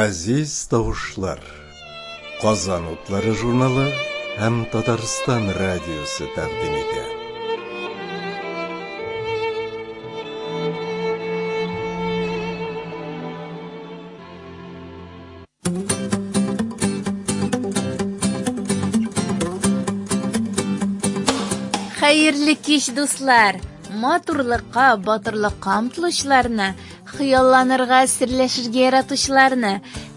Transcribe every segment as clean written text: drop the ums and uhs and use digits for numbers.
Газиз тавышлар, Казан утлары журналы һәм Татарстан радиосы тәкъдим итә. Хәерле кич, дуслар! Матурлыкка, батырлыкка омтылучыларны, хыялланырга, серләшергә яратучыларны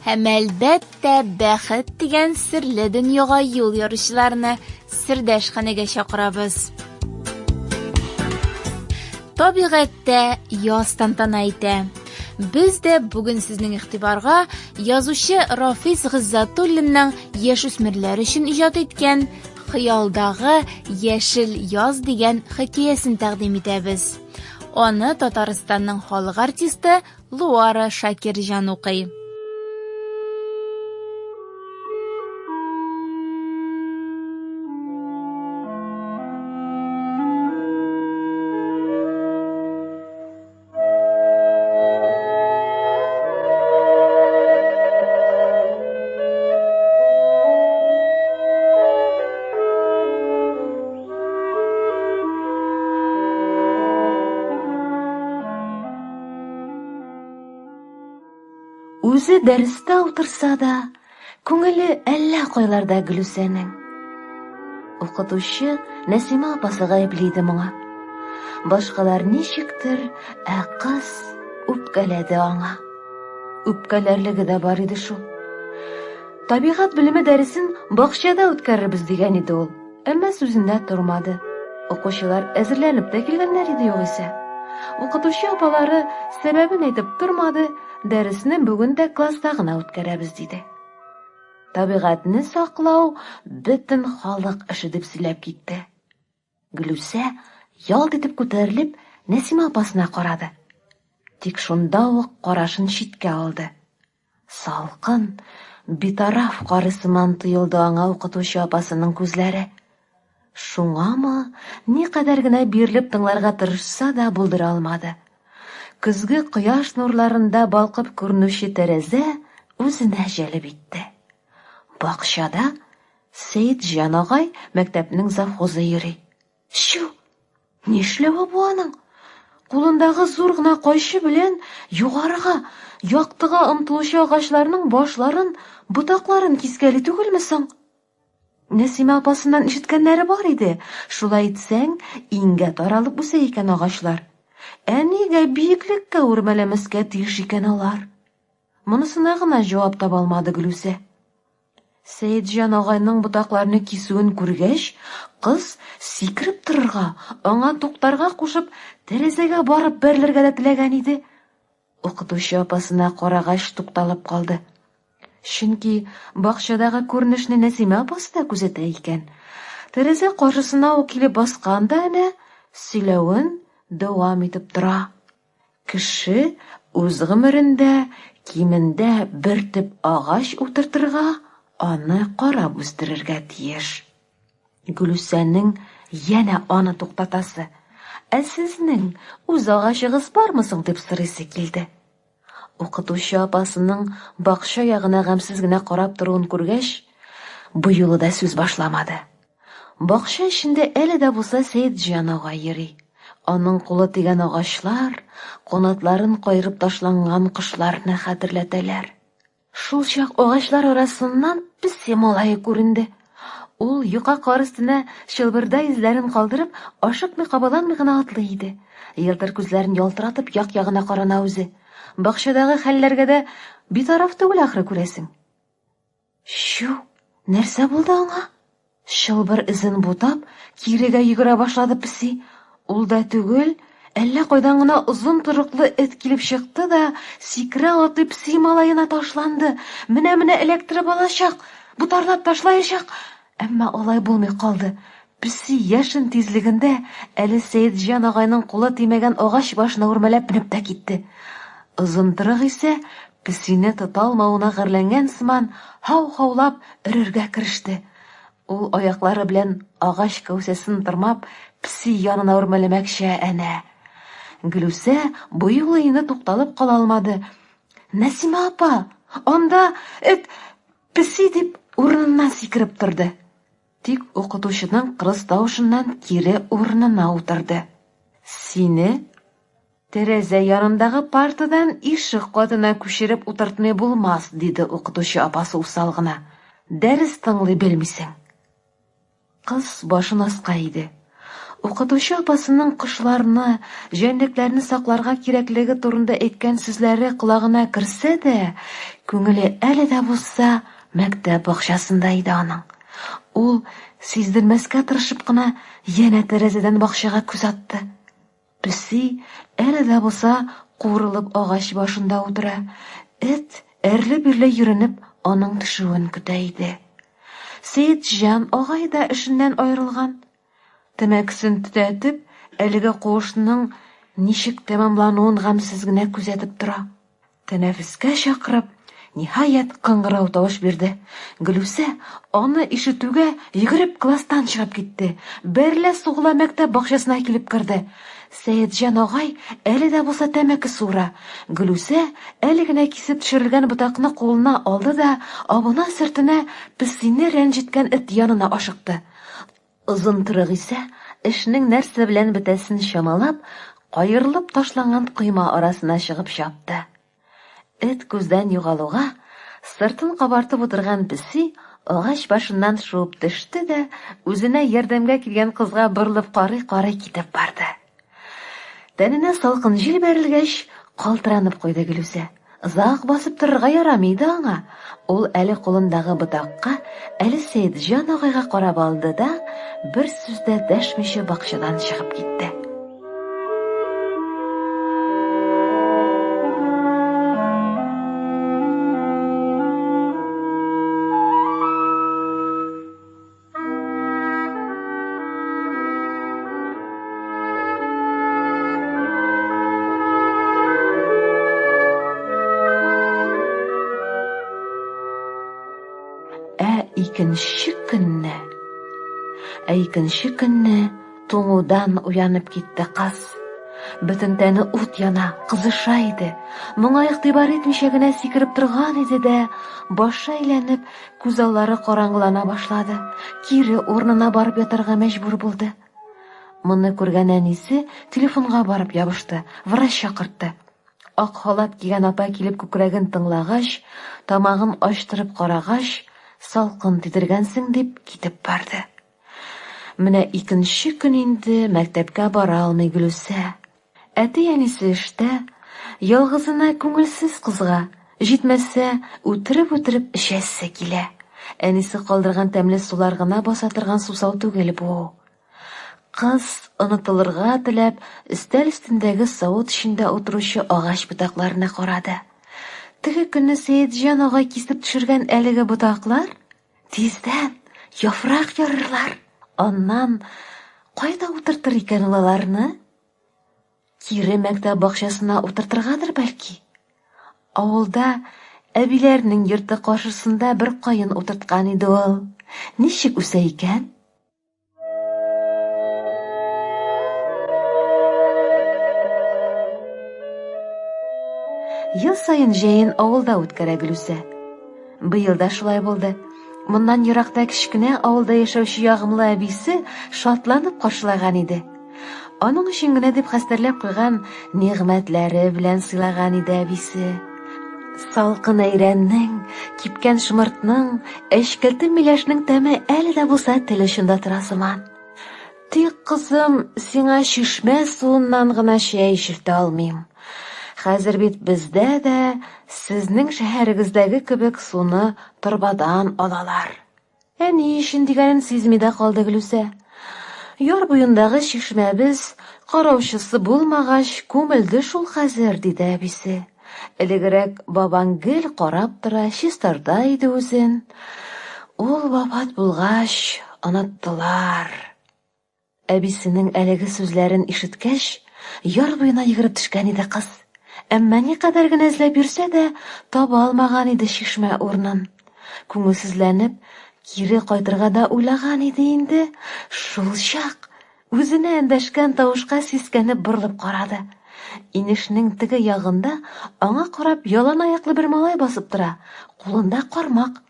һәм әлбәттә бәхет дигән серле дөньяга юл яручыларны сердәшханәгә чакырабыз. Табигатьтә яз тантана итә. Без дә бүген сезнең игътибарга язучы Рафис Гыйззатуллинның яшүсмерләр өчен иҗат иткән Хыялдагы яшел яз дигән хикәясен тәкъдим итәбез. Аны Татарстанның халык артисты Луара Шакирҗан укый. Үзе дәрестә утырса да, күңеле әллә кайларда Гөлүсәнең. Укытучы Нәсима апасы гаепле иде моңа. Башкалар ничектер, ә кыз үпкәләде аңа. Үпкәләрлеге дә бар иде шул. Табигать белеме дәресен бакчада үткәрербез дигән иде ул. Әмма сүзендә тормады. Укучылар әзерләнеп тә килгәннәр иде югыйсә. Укытучы апалары сәбәбен әйтеп тормады. Дәресне бүген дә класста гына үткәрәбез диде. Табигатьне саклау бөтен халык эше дип сөйләп китте. Гөлүсә ялт итеп күтәрелеп Нәсима апасына карады. Тик шунда ук карашын читкә алды. Салкын, битараф карысыман тоелды аңа укытучы апасының күзләре. Шуңамы, никадәр генә бирелеп тыңларга тырышса да булдыра алмады. Көзге кояш нурларында балкып күренүче тәрәзә үзенә җәлеп итте. Бакчада Сәйетҗан агай мәктәпнең завхозы йөри. Шу! Нишләве бу аның? Кулындагы зур гына кайчы белән югарыга, яктыга омтылучы агачларның башларын, ботакларын кискәли түгелме соң? Нәсима апасыннан ишеткәннәре бар иде. Шулай итсәң, иңгә таралып үсә икән агачлар. Әнигә биеклеккә үрмәләмәскә тиеш икән алар. Монысына гына җавап таба алмады Гөлүсә. Сәйетҗан агайның ботакларны кисүен күргәч, кыз сикереп торырга, аңа туктарга кушып, тәрәзәгә барып бәрелергә дә теләгән иде. Укытучы апасына карагач тукталып калды. Чөнки бакчадагы күренешне Нәсима апасы да күзәтә икән. Тәрәзә каршысына ук килеп басканда әнә сөйләвен дәвам итеп тора. Кеше үз гомерендә кимендә бер төп агач утыртырга, аны карап үстерергә тиеш. Гөлүсәнең янә аны туктатасы. Ә сезнең үз агачыгыз бармы соң дип сорыйсы килде. Укытучы апасының бакча ягына гамсез генә карап торуын күргәч, бу юлы да сүз башламады. Бакча эчендә әле дә булса Сәйетҗан агай йөри. Аның кулы тигән агачлар, канатларын кайрып ташланган кошларны хәтерләтәләр. Шул чак агачлар арасыннан песе малае күренде. Ул юка кар өстенә чылбырда изләрен калдырып, ашыкмый кабаланмый гына атлый иде. Елтыр күзләрен ялтыратып як-ягына карана үзе. Бакчадагы хәлләргә дә битараф түгел ахры күрәсең. Шу, нәрсә булды аңа? Чылбыр изен бутап, кирегә йөгерә башлады песе. Ул да түгел, әллә кайдан гына озын торыклы эт килеп чыкты да, сикерә атып песе малаена ташланды. Менә эләктереп алачак, бутарлап ташлаячак. Әмма алай булмый калды. Песе яшен тизлегендә әле Сәйетҗан агайның кулы тимәгән агач башына үрмәләп менеп тә китте. Озын торык исә песене тота алмавына гырләнгән сыман һау-һаулап өрергә кереште. Ул аяклары белән агач кәүсәсен тырмап, песе янына үрмәләмәкче әнә. Гөлүсә бу юлы инде тукталып кала алмады. Нәсима апа, Анда эт песи дип урыныннан сикереп торды. Тик укытучының кырыс тавышыннан кире урынына утырды. Сине тәрәзә янындагы партадан ишек катына күчереп утыртмый булмас, диде укытучы апасы усал гына. Дәрес тыңлый белмисең. Кыз башын аска иде. Укытучы апасының кошларны, җәнлекләрне сакларга кирәклеге турында әйткән сүзләре колагына керсә дә, күңеле әле дә булса мәктәп бакчасында иде аның. Ул сиздермәскә тырышып кына янә тәрәзәдән бакчага күз атты. Песи әле дә булса курылып агач башында утыра. Эт әрле-бирле йөренеп аның төшүен көтә иде. Сәетҗан агай да эшеннән аерылган. Тәмәкесен төтәтеп, әлеге куышның ничек тәмамлануын гамьсез генә күзәтеп тора. Тәнәфескә чакырып, ниһаять кыңгырау тавыш бирде. Гөлүсә аны ишетүгә йөгереп класстан чыгып китте. Берлә сугыла мәктәп бакчасына килеп керде. Сәетҗан агай әле дә булса тәмәке сура. Гөлүсә әле генә кисеп төшерелгән ботакны кулына алды да абына сыртына песине рәнҗеткән эт янына ашыкты. Озын тырык исә, эшнең нәрсә белән бетәсен чамалап, кайырылып ташланган койма арасына чыгып чапты. Эт күздән югалуга, сыртын кабартып утырган песи агач башыннан шуып төште дә, үзенә ярдәмгә килгән кызга борылып карый-карый китеп барды. Тәненә салкын җил бәрелгәч, калтыранып куйды Гөлүсә. Озак басып торырга ярамый иде аңа. Ул әле кулындагы ботакка, әле Сәетҗан агайга карап алды да, бер сүз дә дәшмичә бакчадан чыгып китте. Икенче көнне туңудан уянып китте кыз. Бөтен тәне ут яна, кызыша иде. Моңа игътибар итмичә генә сикереп торган иде дә, башы әйләнеп, күз аллары караңгылана башлады. Кире урынына барып ятарга мәҗбүр булды. Моны күргән әнисе телефонга барып ябышты, врач чакыртты. Ак халат кигән апа килеп күкрәген тыңлагач, тамагын ачтырып карагач, салкын тидергәнсең дип китеп барды. Менә икенче көн инде мәктәпкә бара алмый Гөлүсә. Әти-әнисе эштә, ялгызына күңелсез кызга, җитмәсә, үтереп эчәсе килә. Әнисе калдырган тәмле сулар гына баса торган сусау түгел бу. Кыз онытылырга теләп, өстәл өстендәге савыт эчендә утыручы агач ботакларына карады. Теге көнне Сәетҗан агай кисеп төшергән әлеге ботаклар тиздән яфрак ярырлар. Аннан кайда утыртыр икән уларны? Кире мәктәп бакчасына утыртыргадыр бәлки. Авылда әбиләрнең йорты каршысында бер каен утырткан иде ул. Ничек үсә икән? Ел сайын җәен авылда үткәрә Гөлүсә. Быел да шулай булды. Моннан еракта кичкенә авылда яшәүче ягымлы әбисе шатланып каршылаган иде. Аның өчен генә дип хәстәрләп куйган нигъмәтләре белән сыйлаган иде әбисе. Салкын әйрәннең, кипкән шымыртның, әчкелтем миләшнең тәме әле дә булса тел очында тора сыман. Тик кызым, сиңа чишмә суыннан гына чәй эчертә алмыйм. Хәзер бит бездә дә сезнең шәһәрегездәге кебек суны торбадан алалар. Ни өчен дигәнен сизми дә калды Гөлүсә. Яр буендагы чишмәбез караучысы булмагач күмелде шул хәзер, диде әбисе. Элегрәк бабаң гел карап тора, чистарда иде үзен. Ул вафат булгач оныттылар. Әбисенең әлеге сүзләрен ишеткәч, яр буена йөгереп төшкән иде кыз. Әмма никадәр генә эзләп йөрсә дә, таба алмаган иде чишмә урынын. Күңелсезләнеп, кире кайтырга да уйлаган иде инде. Шул чак үзенә эндәшкән тавышка сискәнеп борылып карады. Инешнең теге ягында аңа карап ялан аяклы бер малай басып тора. Кулында кармак.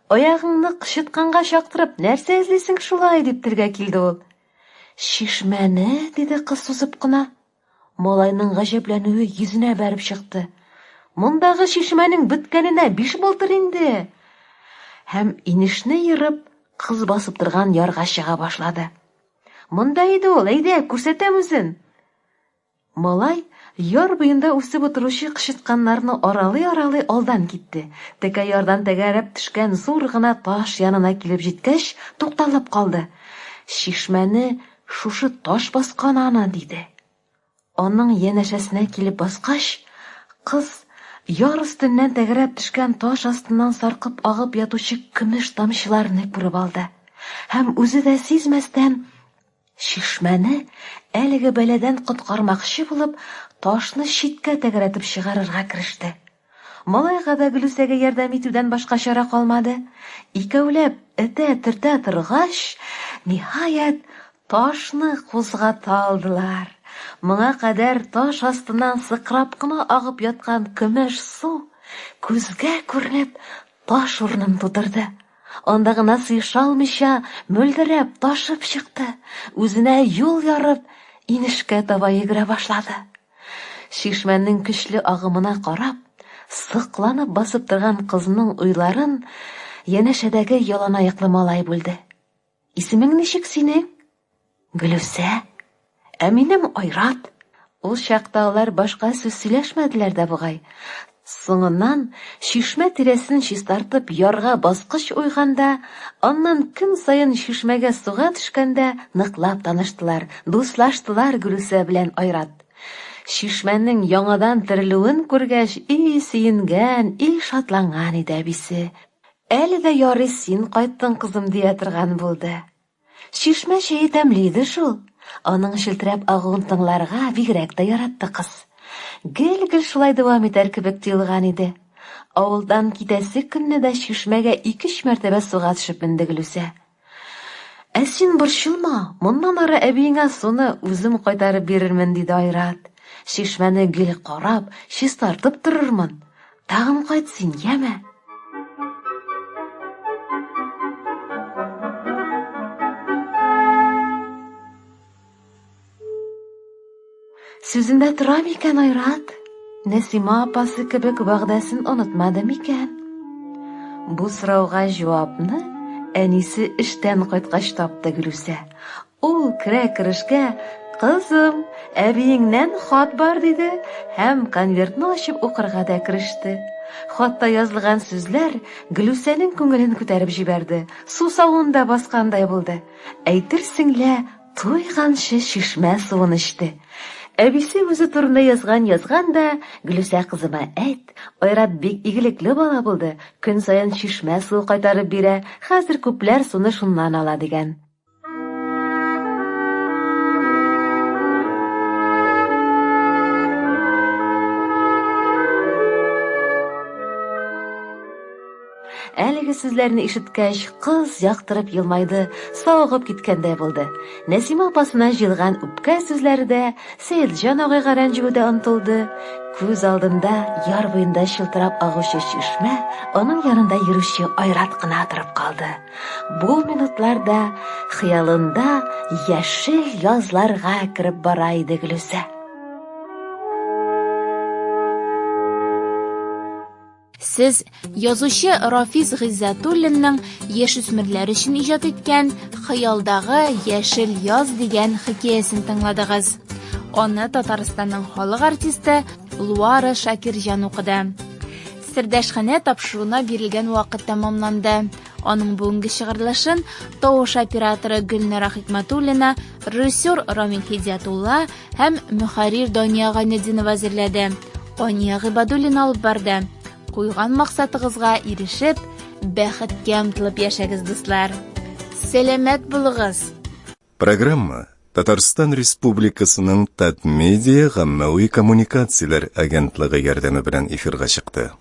Аягыңны кычытканга чактырып, нәрсә эзлисең шулай дип телгә килде ул. Шишмәне, диде кыз сузып кына. Малайның гаҗәпләнүе йөзенә бәреп чыкты. Мондагы шишмәнең беткәненә 5 бултыр инде. Һәм инешне йырып, кыз басып торган ярга чыга башлады. Монда иде ул, әйдә, күрсәтәм үзен. Малай яр буенда үсеп утыручы кычытканнарны аралый-аралый алдан китте. Текә ярдан тәгәрәп төшкән зур гына таш янына килеп җиткәч, тукталып калды. Шишмәне шушы таш баскан аны, диде. Аның янәшәсенә килеп баскач, кыз яр өстеннән тәгәрәп төшкән таш астыннан саркып агып ятучы көмеш тамчыларны күреп алды. Һәм үзе дә сизмәстән шишмәне әлеге бәладән коткармакчы булып, ташны читкә тәгәрәтеп чыгарырга кереште. Малайга да Гөлүсәгә ярдәм итүдән башка чара калмады. Икәүләп этә-төртә торгач, ниһаять ташны кузгата алдылар. Моңа кадәр таш астыннан сыкрап кына агып яткан көмеш су күзгә күренеп таш урынын тутырды. Анда гына сыйшалмыйча мөлдерәп ташып чыкты. Үзенә юл ярып, инешкә таба йөгерә башлады. Шишмәнең көчле агымына карап, сыкланып басып торган кызның уйларын янәшәдәге ялан аяклы малай бүлде. Исемең ничек синең? Гөлүсә. Ә минем Айрат. Ул чакта алар башка сүз сөйләшмәделәр дә бугай. Соңыннан шишмә тирәсен чистартып ярга баскыч уйганда, аннан көн сайын шишмәгә суга төшкәндә ныклап таныштылар, дуслаштылар Гөлүсә белән Айрат. Шишмәнең яңадан терелүен күргәч, сөенгән, шатланган иде әбисе. Әле дә ярый син кайттың кызым дия торган булды. Шишмә чәе тәмле иде шул. Аның шелтәрәп агуын тыңларга бигрәк тә яратты кыз. Гел-гел шулай дәвам итәр кебек тоелган иде. Авылдан китәсе көнне дә шишмәгә 2-3 мәртәбә суга төшеп менде Гөлүсә. Ә син борчылма, моннан ары әбиеңә суны үзем кайтарып бирермен, диде Айрат. Шишмәне гел карап, чистартып торырмын. Тагын кайт син, яме. Сүзендә тора микән Айрат? Нәсима апасы кебек вәгъдәсен онытмады микән? Бу сорауга җавапны әнисе эштән кайткач тапты Гөлүсә. Ул керә-керешкә: "Кызым, әбиеңнән хат бар", диде һәм конвертны ачып укырга да кереште. Хатта язылган сүзләр Гөлүсәнең күңелен күтәреп җибәрде. Су савында баскандай булды. Әйтерсең лә туйганчы шишмә суын эчте. Әбисе үзе турында язган да: "Гөлүсә кызыма әйт, Айрат бик игелекле бала булды. Көн саен шишмә су кайтарып бирә. Хәзер күпләр суны шуннан ала", дигән. Әлеге сүзләрне ишеткәч, кыз яктырып елмайды, савыгып киткәндәй булды. Нәсима апасына җыелган үпкә сүзләре дә Сәетҗан агайга рәнҗүдә онытылды. Күз алдында яр буенда чылтырап агучы шишмә, аның янында йөрүче Айрат кына торып калды. Бу минутларда хыялында яшел язларга кирип бара иде Гөлүсә. Сез язучы Рафис Гыйззатуллинның яшүсмерләр өчен иҗат иткән "Хыялдагы яшел яз" дигән хикәясен тыңладыгыз. Аны Татарстанның халык артисты Луара Шакирҗан укыды. Сердәшханә тапшыруына бирелгән вакыт тәмамланды. Аның бүгенге чыгарылышын тавыш операторы Гөлнара Хикмәтуллина, режиссер Рамил Хидиятулла һәм мөхәррир Дания Гайнетдинова әзерләде. Ания Гыйбадуллина алып барды. Куйган максатыгызга ирешеп, бәхеткә омтылып яшәгез, дуслар. Сәламәт булыгыз. Программа Татарстан Республикасының Татмедиа гаммәви коммуникацияләр агентлыгы ярдәме белән эфирга чыкты.